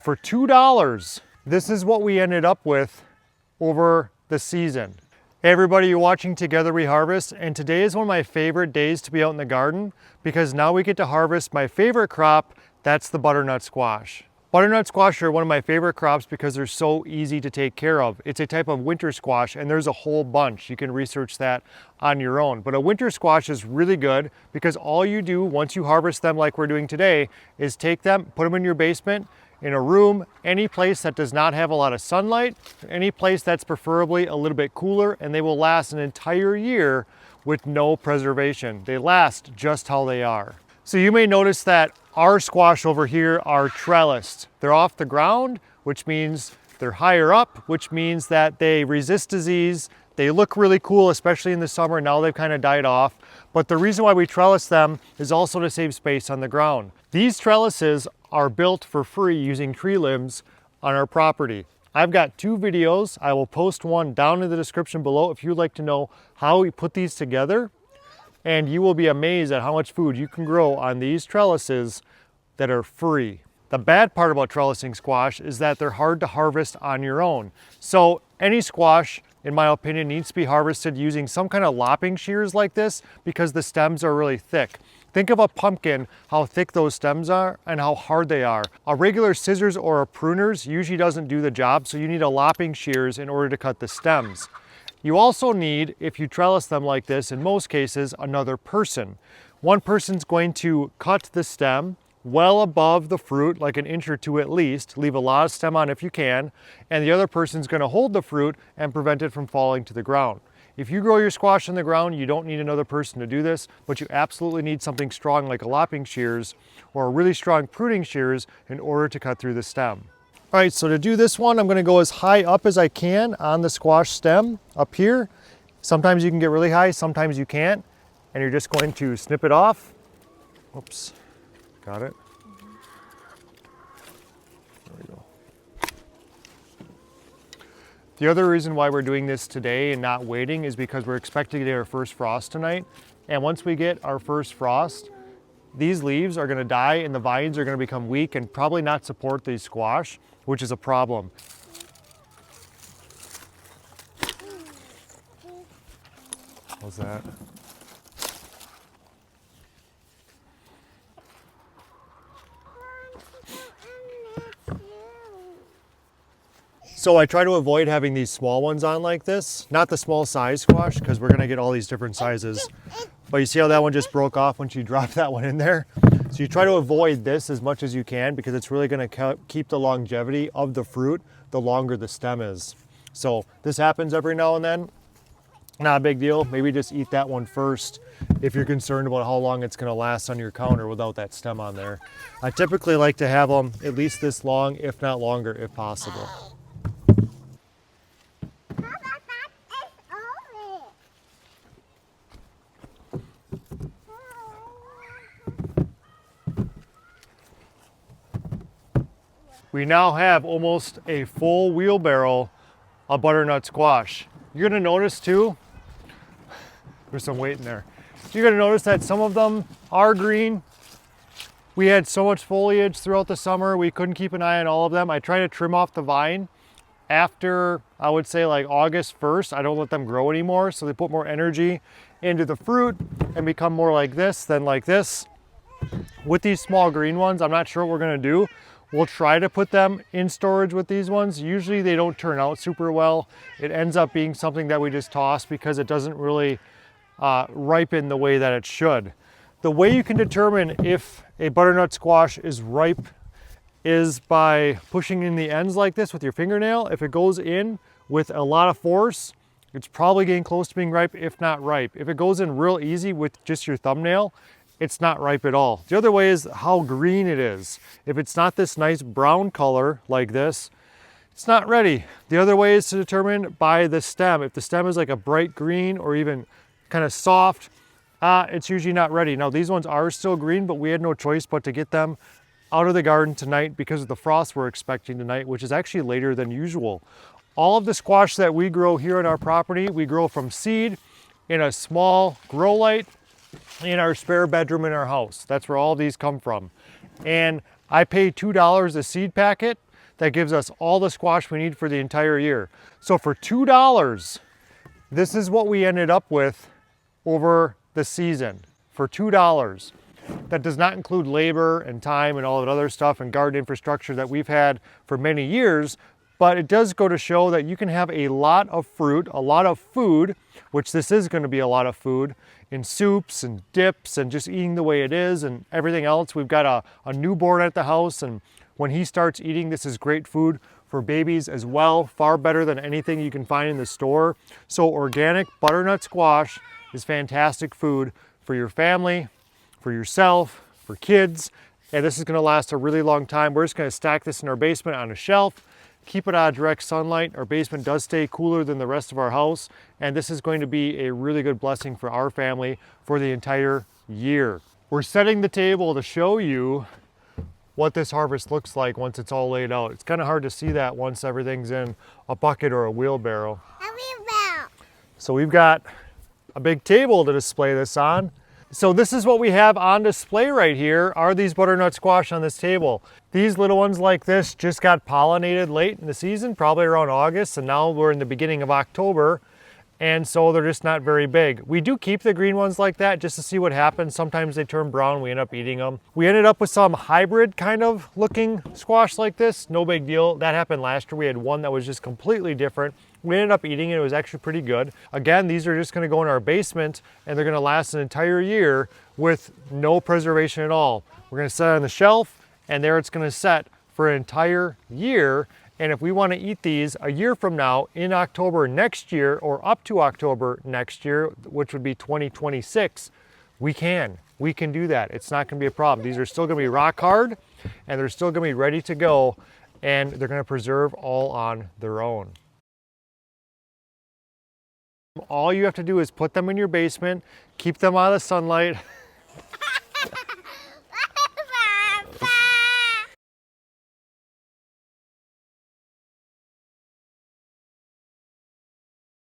For $2, this is what we ended up with over the season. Hey everybody, you're watching Together We Harvest, and today is one of my favorite days to be out in the garden because now we get to harvest my favorite crop, that's the butternut squash. Butternut squash are one of my favorite crops because they're so easy to take care of. It's a type of winter squash and there's a whole bunch. You can research that on your own. But a winter squash is really good because all you do once you harvest them like we're doing today is take them, put them in your basement, in a room, any place that does not have a lot of sunlight, any place that's preferably a little bit cooler, and they will last an entire year with no preservation. They last just how they are. So you may notice that our squash over here are trellised. They're off the ground, which means they're higher up, which means that they resist disease. They look really cool, especially in the summer. Now they've kind of died off. But the reason why we trellis them is also to save space on the ground. These trellises are built for free using tree limbs on our property. I've got 2 videos. I will post one down in the description below if you'd like to know how we put these together. And you will be amazed at how much food you can grow on these trellises that are free. The bad part about trellising squash is that they're hard to harvest on your own. So any squash, in my opinion, needs to be harvested using some kind of lopping shears like this because the stems are really thick. Think of a pumpkin, how thick those stems are and how hard they are. A regular scissors or a pruners usually doesn't do the job, so you need a lopping shears in order to cut the stems. You also need, if you trellis them like this, in most cases, another person. One person's going to cut the stem well above the fruit, like an inch or 2 at least, leave a lot of stem on if you can, and the other person's gonna hold the fruit and prevent it from falling to the ground. If you grow your squash on the ground, you don't need another person to do this, but you absolutely need something strong like a lopping shears or a really strong pruning shears in order to cut through the stem. All right, so to do this one, I'm gonna go as high up as I can on the squash stem up here. Sometimes you can get really high, sometimes you can't, and you're just going to snip it off. Oops, got it. There we go. The other reason why we're doing this today and not waiting is because we're expecting to get our first frost tonight. And once we get our first frost, these leaves are gonna die and the vines are gonna become weak and probably not support these squash, which is a problem. How's that? So I try to avoid having these small ones on like this, not the small size squash, because we're gonna get all these different sizes. But you see how that one just broke off when she dropped that one in there? So you try to avoid this as much as you can because it's really gonna keep the longevity of the fruit the longer the stem is. So this happens every now and then. Not a big deal. Maybe just eat that one first if you're concerned about how long it's gonna last on your counter without that stem on there. I typically like to have them at least this long, if not longer, if possible. We now have almost a full wheelbarrow of butternut squash. You're gonna notice too, there's some weight in there. You're gonna notice that some of them are green. We had so much foliage throughout the summer, we couldn't keep an eye on all of them. I try to trim off the vine after, I would say like August 1st. I don't let them grow anymore, so they put more energy into the fruit and become more like this than like this. With these small green ones, I'm not sure what we're gonna do. We'll try to put them in storage with these ones. Usually they don't turn out super well. It ends up being something that we just toss because it doesn't really ripen the way that it should. The way you can determine if a butternut squash is ripe is by pushing in the ends like this with your fingernail. If it goes in with a lot of force, it's probably getting close to being ripe, if not ripe. If it goes in real easy with just your thumbnail, it's not ripe at all. The other way is how green it is. If it's not this nice brown color like this, it's not ready. The other way is to determine by the stem. If the stem is like a bright green or even kind of soft, it's usually not ready. Now these ones are still green, but we had no choice but to get them out of the garden tonight because of the frost we're expecting tonight, which is actually later than usual. All of the squash that we grow here on our property, we grow from seed in a small grow light in our spare bedroom in our house. That's where all these come from. And I pay $2 a seed packet. that gives us all the squash we need for the entire year. So for $2, this is what we ended up with over the season for $2. That does not include labor and time and all that other stuff and garden infrastructure that we've had for many years, but it does go to show that you can have a lot of fruit, a lot of food, which this is going to be a lot of food, in soups and dips and just eating the way it is and everything else. We've got a newborn at the house, and when he starts eating, this is great food for babies as well, far better than anything you can find in the store. So organic butternut squash is fantastic food for your family, for yourself, for kids, and this is going to last a really long time. We're just going to stack this in our basement on a shelf, keep it out of direct sunlight. Our basement does stay cooler than the rest of our house, and this is going to be a really good blessing for our family for the entire year. We're setting the table to show you what this harvest looks like once it's all laid out. It's kind of hard to see that once everything's in a bucket or a wheelbarrow. So we've got a big table to display this on. So this is what we have on display right here, are these butternut squash on this table. These little ones like this just got pollinated late in the season, probably around August, and now we're in the beginning of October, and so they're just not very big. We do keep the green ones like that just to see what happens. Sometimes they turn brown, we end up eating them. We ended up with some hybrid kind of looking squash like this, no big deal. That happened last year. We had one that was just completely different. We ended up eating it, it was actually pretty good. Again, these are just gonna go in our basement and they're gonna last an entire year with no preservation at all. We're gonna set it on the shelf and there it's gonna set for an entire year. And if we wanna eat these a year from now in October next year or up to October next year, which would be 2026, we can do that. It's not gonna be a problem. These are still gonna be rock hard and they're still gonna be ready to go, and they're gonna preserve all on their own. All you have to do is put them in your basement, keep them out of the sunlight.